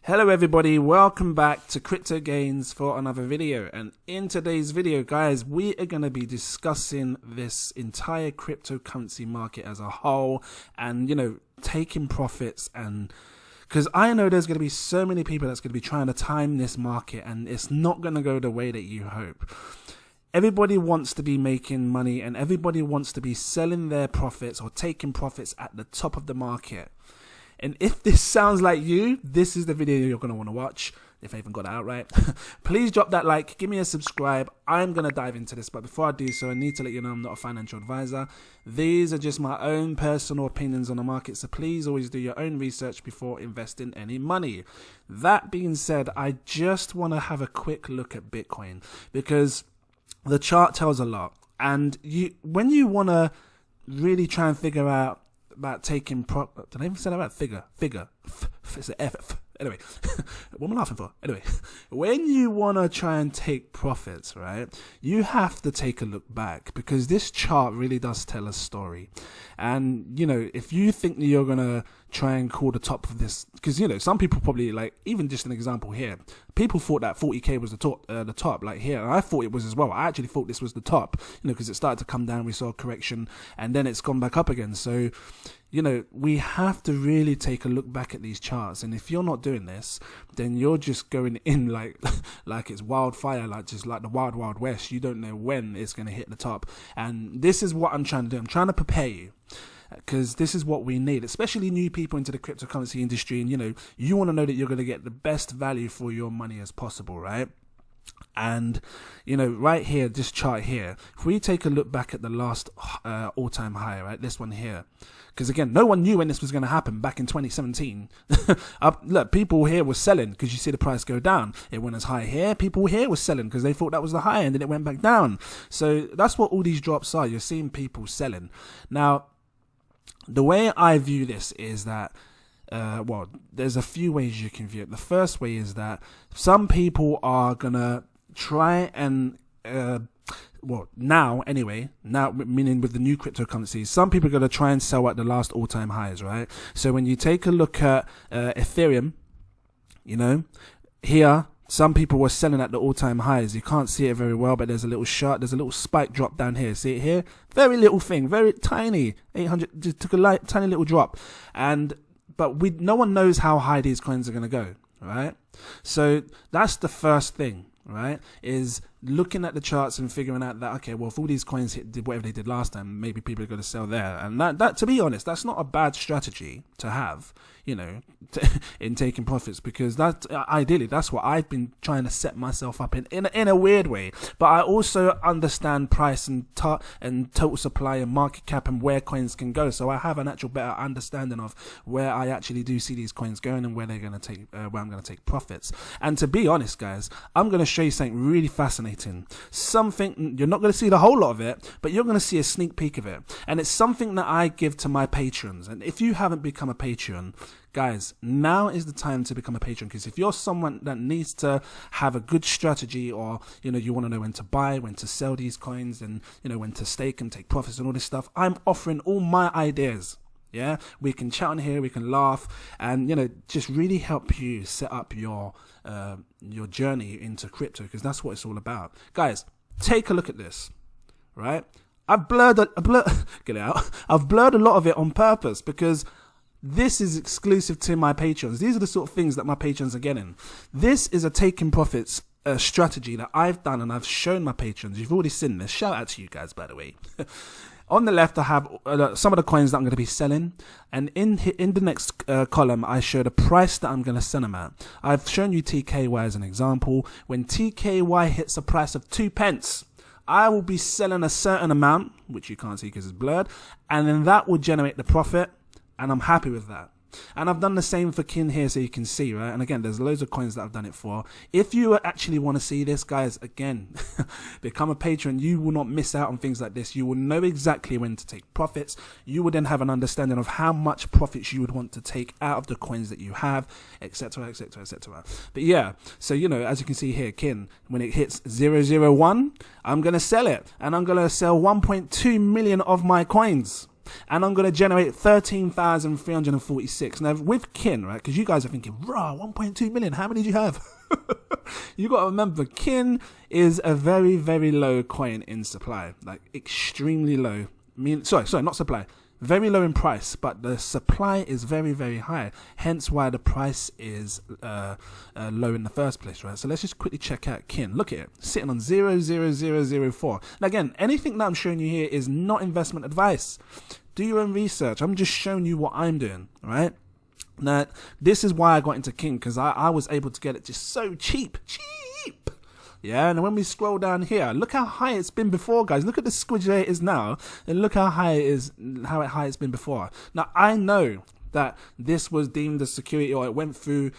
Hello everybody, welcome back to Cryptogains for another video, and in today's video guys we are going to be discussing this entire cryptocurrency market as a whole and taking profits, and because I know there's going to be so many people that's going to be trying to time this market and it's not going to go the way that you hope. Everybody wants to be making money and everybody wants to be selling their profits or taking profits at the top of the market. And if this sounds like you, this is the video you're going to want to watch, if I even got it out right. Please drop that like, give me a subscribe. I'm going to dive into this, but before I do so, I need to let you know I'm not a financial advisor. These are just my own personal opinions on the market, so please always do your own research before investing any money. That being said, I just want to have a quick look at Bitcoin, because the chart tells a lot. And when you want to really try and figure out about taking did I even say that about figure? It's an F. Anyway, what am I laughing for? Anyway, when you want to try and take profits, right, you have to take a look back, because this chart really does tell a story. And, if you think that you're going to try and call the top of this, because, some people probably, like, even just an example here, people thought that 40k was the top, like here, and I thought it was as well. I actually thought this was the top, because it started to come down, we saw a correction, and then it's gone back up again. So, we have to really take a look back at these charts, and if you're not doing this, then you're just going in like it's wildfire, like the wild west. You don't know when it's going to hit the top, and this is what I'm trying to do. I'm trying to prepare you, because this is what we need, especially new people into the cryptocurrency industry, and you want to know that you're going to get the best value for your money as possible, right? And right here, this chart here, if we take a look back at the last all-time high, right, this one here, because again, no one knew when this was going to happen back in 2017. Look, people here were selling because you see the price go down. It went as high here. People here were selling because they thought that was the high, and then it went back down. So that's what all these drops are. You're seeing people selling. Now, the way I view this is that there's a few ways you can view it. The first way is that some people are gonna try and now meaning with the new cryptocurrencies, some people are gonna try and sell at the last all-time highs, right? So when you take a look at Ethereum, here some people were selling at the all-time highs. You can't see it very well, but there's a little spike drop down here. See it here? Very little thing, very tiny. 800 just took a tiny little drop, but no one knows how high these coins are going to go, right? So that's the first thing, right? Is looking at the charts and figuring out that, okay, well, if all these coins did whatever they did last time, maybe people are going to sell there. And that, to be honest, that's not a bad strategy to have, in taking profits, because ideally that's what I've been trying to set myself up in a weird way. But I also understand price and total supply and market cap and where coins can go, so I have an actual better understanding of where I actually do see these coins going and where they're going to take where I'm going to take profits. And to be honest, guys, I'm going to show you something really fascinating. Something you're not going to see the whole lot of it, but you're going to see a sneak peek of it, and it's something that I give to my patrons. And if you haven't become a patron, guys, now is the time to become a patron, because if you're someone that needs to have a good strategy, or you want to know when to buy, when to sell these coins, and when to stake and take profits and all this stuff, I'm offering all my ideas. Yeah, we can chat on here, we can laugh, and just really help you set up your journey into crypto, because that's what it's all about. Guys, take a look at this, right? I've blurred get it out. I've blurred a lot of it on purpose, because this is exclusive to my patrons. These are the sort of things that my patrons are getting. This is a taking profits strategy that I've done, and I've shown my patrons. You've already seen this. Shout out to you guys, by the way. On the left, I have some of the coins that I'm going to be selling, and in the next column, I show the price that I'm going to sell them at. I've shown you TKY as an example. When TKY hits a price of 2 pence, I will be selling a certain amount, which you can't see because it's blurred, and then that will generate the profit, and I'm happy with that. And I've done the same for Kin here, so you can see, right? And again, there's loads of coins that I've done it for. If you actually want to see this, guys, again, become a patron. You will not miss out on things like this. You will know exactly when to take profits. You will then have an understanding of how much profits you would want to take out of the coins that you have, etc., etc., etc. But yeah, so as you can see here, Kin, when it hits 001, I'm gonna sell it, and I'm gonna sell 1.2 million of my coins. and I'm going to generate 13,346. Now with Kin, right, because you guys are thinking, raw, 1.2 million, how many do you have? You got to remember, Kin is a very, very low coin in supply, like extremely low. Sorry, not supply. Very low in price, but the supply is very, very high. Hence why the price is low in the first place, right? So let's just quickly check out Kin. Look at it, sitting on 0.0004. Now again, anything that I'm showing you here is not investment advice. Do your own research. I'm just showing you what I'm doing, right? Now, this is why I got into Kin, because I was able to get it just so cheap. Yeah, and when we scroll down here, look how high it's been before, guys. Look at the squidge it is now, and look how high it is, how high it's been before. Now, I know that this was deemed as security, or it went through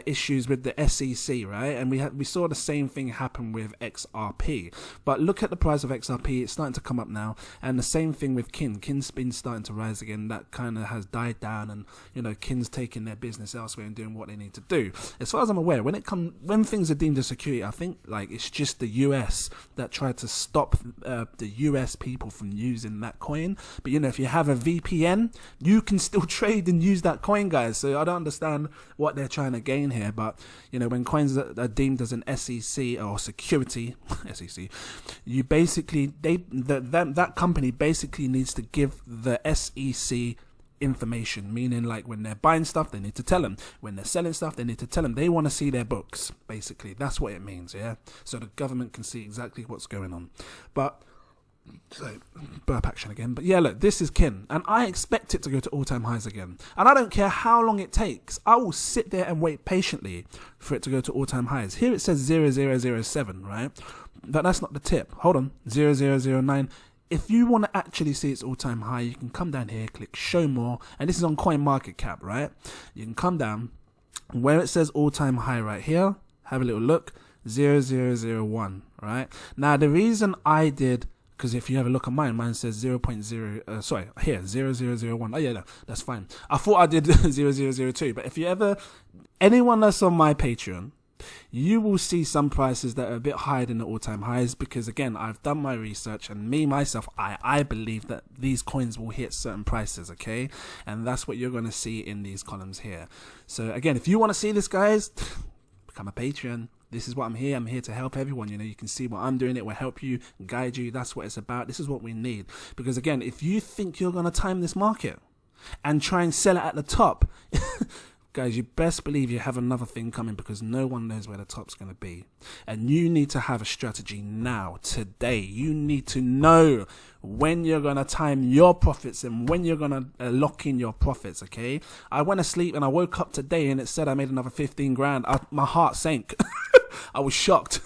issues with the SEC, right? And we saw the same thing happen with XRP. But look at the price of XRP; it's starting to come up now, and the same thing with Kin. Kin's been starting to rise again. That kind of has died down, and Kin's taking their business elsewhere and doing what they need to do. As far as I'm aware, when things are deemed as security, I think like it's just the US that tried to stop the US people from using that coin. But if you have a VPN, you can still trade and use that coin, guys. So I don't understand what they're trying to gain here. But when coins are deemed as an SEC or security SEC, you basically that company basically needs to give the SEC information, meaning like when they're buying stuff, they need to tell them. When they're selling stuff, they need to tell them. They want to see their books, basically. That's what it means, yeah? So the government can see exactly what's going on. But so burp action again. But yeah, look, this is Kin, and I expect it to go to all-time highs again, and I don't care how long it takes. I will sit there and wait patiently for it to go to all-time highs. Here it says 0007, right? But that's not the tip. Hold on, 0009. If you want to actually see its all-time high, you can come down here, click show more, and this is on CoinMarketCap, right? You can come down where it says all-time high right here, have a little look, 0001, right? Now the reason I did, because if you have a look at mine says 0.0, sorry, here, 0001. Oh yeah, no, that's fine. I thought I did 0002, but if you ever, anyone that's on my Patreon, you will see some prices that are a bit higher than the all-time highs, because again, I've done my research, and myself, I believe that these coins will hit certain prices, okay? And that's what you're going to see in these columns here. So again, if you want to see this, guys, become a Patreon. This is what I'm here. I'm here to help everyone. You can see what I'm doing. It will help you, guide you. That's what it's about. This is what we need. Because again, if you think you're going to time this market and try and sell it at the top, guys, you best believe you have another thing coming, because no one knows where the top's going to be. And you need to have a strategy now, today. You need to know when you're going to time your profits and when you're going to lock in your profits, okay? I went to sleep and I woke up today and it said I made another 15 grand. My heart sank. I was shocked.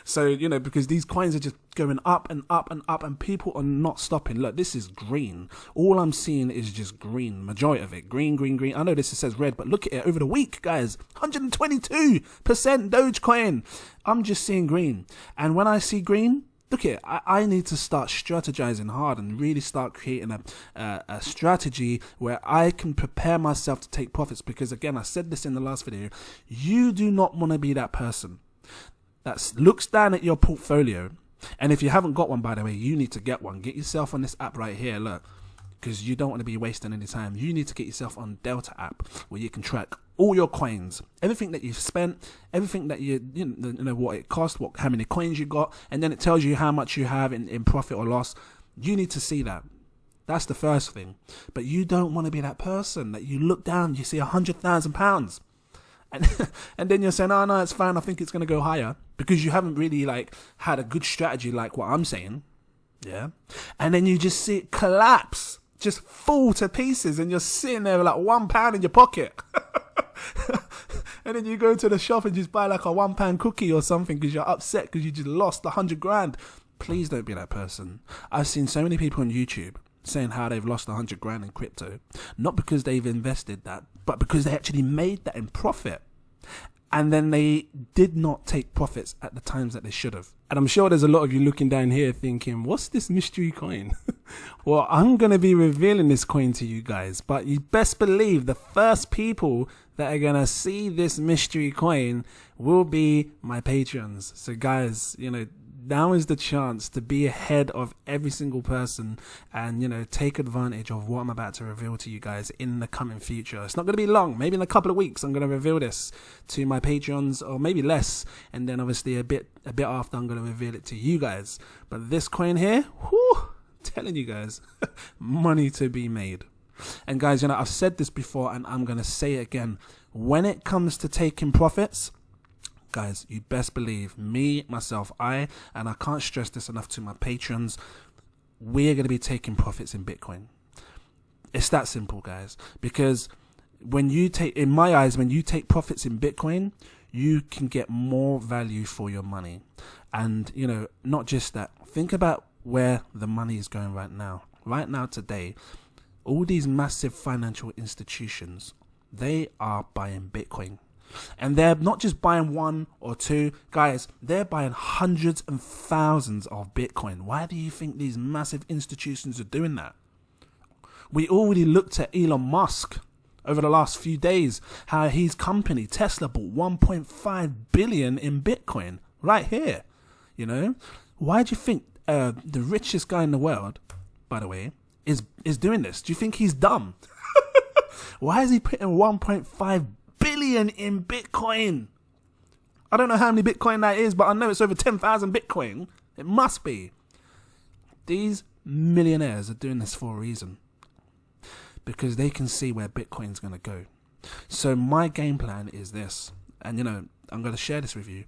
So, because these coins are just going up and up and up, and people are not stopping. Look, this is green. All I'm seeing is just green. Majority of it. Green, green, green. I know this says red, but look at it over the week, guys. 122% Dogecoin. I'm just seeing green. And when I see green, look at it. I need to start strategizing hard and really start creating a strategy where I can prepare myself to take profits. Because again, I said this in the last video, you do not want to be that person that looks down at your portfolio, and if you haven't got one, by the way, you need to get one. Get yourself on this app right here, look, because you don't want to be wasting any time. You need to get yourself on Delta app, where you can track all your coins, everything that you've spent, everything that you know what it cost, how many coins you got, and then it tells you how much you have in profit or loss. You need to see that. That's the first thing. But you don't want to be that person that you look down, you see £100,000. And then you're saying, oh no, it's fine, I think it's going to go higher, because you haven't really had a good strategy like what I'm saying, yeah? And then you just see it collapse, just fall to pieces, and you're sitting there with like £1 in your pocket. And then you go to the shop and just buy like a £1 cookie or something because you're upset because you just lost 100 grand. Please don't be that person. I've seen so many people on YouTube saying how they've lost 100 grand in crypto, not because they've invested that, but because they actually made that in profit, and then they did not take profits at the times that they should have. And I'm sure there's a lot of you looking down here thinking, what's this mystery coin? Well, I'm going to be revealing this coin to you guys, but you best believe the first people that are going to see this mystery coin will be my patrons. So guys, now is the chance to be ahead of every single person and, you know, take advantage of what I'm about to reveal to you guys in the coming future. It's not going to be long. Maybe in a couple of weeks I'm going to reveal this to my Patreons, or maybe less, and then obviously a bit after I'm going to reveal it to you guys. But this coin here, whoo, telling you guys, money to be made. And guys, you know, I've said this before and I'm going to say it again. When it comes to taking profits, guys, you best believe me, myself, and I can't stress this enough to my patrons, we're going to be taking profits in Bitcoin. It's that simple, guys. Because when you take, in my eyes, when you take profits in Bitcoin, you can get more value for your money. And, you know, not just that. Think about where the money is going right now. Right now, today, all these massive financial institutions, they are buying Bitcoin. And they're not just buying one or two, guys, they're buying hundreds and thousands of Bitcoin. Why do you think these massive institutions are doing that? We already looked at Elon Musk over the last few days, how his company, Tesla, bought 1.5 billion in Bitcoin right here. You know, why do you think the richest guy in the world, by the way, is doing this? Do you think he's dumb? Why is he putting 1.5 billion in Bitcoin? I don't know how many Bitcoin that is, but I know it's over 10,000 Bitcoin. It must be. These millionaires are doing this for a reason, because they can see where Bitcoin's going to go. So my game plan is this, and you know, I'm going to share this with you.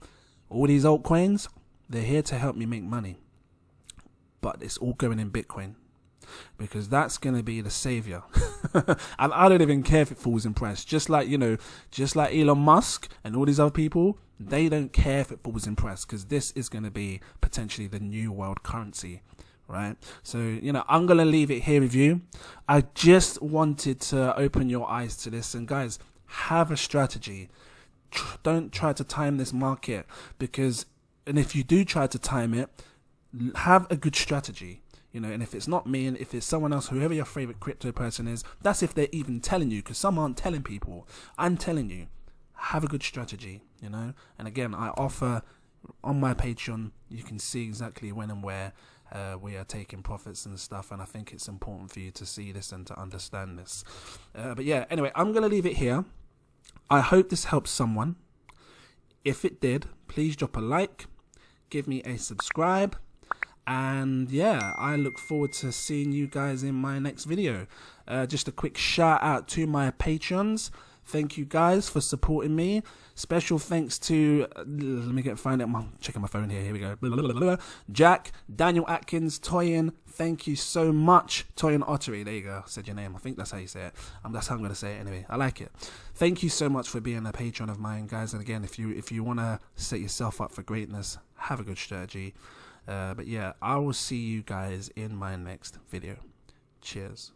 All these altcoins, they're here to help me make money, but it's all going in Bitcoin, because that's going to be the savior. And I don't even care if it falls in price. Just like, you know, just like Elon Musk and all these other people, they don't care if it falls in price, because this is going to be potentially the new world currency, right? So, you know, I'm going to leave it here with you. I just wanted to open your eyes to this. And guys, have a strategy. Don't try to time this market, because, and if you do try to time it, have a good strategy. You know, and if it's not me, and if it's someone else, whoever your favorite crypto person is, that's if they're even telling you, because some aren't telling people. I'm telling you, have a good strategy, you know. And again, I offer on my Patreon, you can see exactly when and where we are taking profits and stuff. And I think it's important for you to see this and to understand this. But yeah, anyway, I'm going to leave it here. I hope this helps someone. If it did, please drop a like, give me a subscribe. And yeah, I look forward to seeing you guys in my next video. Just a quick shout out to my patrons. Thank you guys for supporting me. Special thanks to, let me find it, I'm checking my phone here, we go. Jack, Daniel Atkins, Toyin, thank you so much. Toyin Oteri, there you go, said your name. I think that's how you say it. That's how I'm going to say it anyway. I like it. Thank you so much for being a patron of mine, guys. And again, if you want to set yourself up for greatness, have a good strategy. But yeah, I will see you guys in my next video. Cheers.